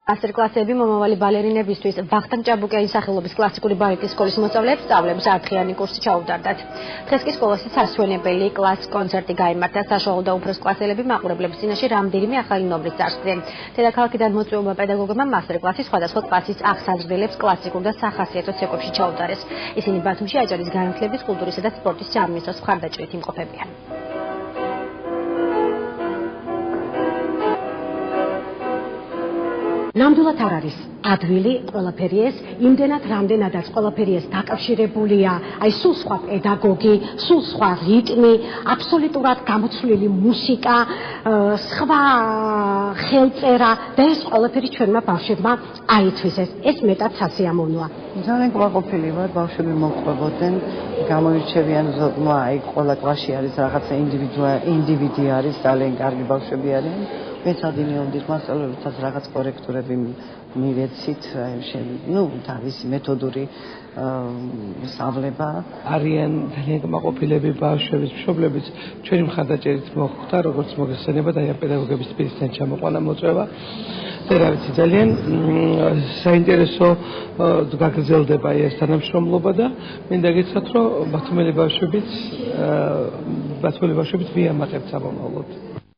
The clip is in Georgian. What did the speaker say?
Master-კლასები მომავალი ბალერინებისთვის ვახტანგ ჭაბუკიანის სახელობის კლასიკური ბალეტის სკოლის მოსწავლეებს სწავლების არხიანი კურსი ჩაუტარდათ. დღეს კი სკოლაში სასვენებელი კლას-კონცერტი გაიმართა. საშუალო და უფროს კლასელები მაყურებლების წინაშე რამდენიმე ახალი ნომრის წარსდგნენ. დედაქალაქიდან მოწვეულმა პედაგოგებმა მასტერ-კლასი სხვადასხვა კლასის აღსაზრდელებს კლასიკურ და სახასიათო ცეკვებში ჩაუტარეს. ისინი ბათუმში აჭარის განათლების, კულტურისა და სპორტის სამინისტროს მხარდაჭერით იმყოფებიან. ნამდვილად არ არის ადვილი ყველაფერი ეს, იმდენად რამდენადაც ყველაფერი ეს დაკავშირებულია, აი სულ სხვა პედაგოგი, სულ სხვა რიტმი, აბსოლუტურად გამოცვლილი მუსიკა, სხვა ხელწერა და ეს ყველაფერი ჩვენმა ბავშვებმა აითვისეს. ეს მეტად სასიამოვნოა. ძალიან კმაყოფილი ვარ, ბავშვები მომყვებოდნენ, გამოირჩევიან ზოგმა, აი ყველა კლასში არის რაღაცა ინდივიდი არის, ძალიან კარგი ბავშვები არიან. მეცადინე უნდით მასწავლებელთაც რაღაც კორექტურები მივეცით, თავისი მეთოდური სწავლება. არიან ძალიან კმაყოფილები ბავშვების, მშობლებიც ჩვენი მხარდაჭერით მოხვდა, როგორც მოგესწრებათ, აი ამ პედაგოგების პირისთან ჩამოყვანა მოწვევა. და რა ვიცი, ძალიან საინტერესო გაგრძელდება ეს თანამშრომლობა და მინდა გითხრათ, რომ ბათუმელი ბავშვებიც მიამატებთ სამომავლოდ.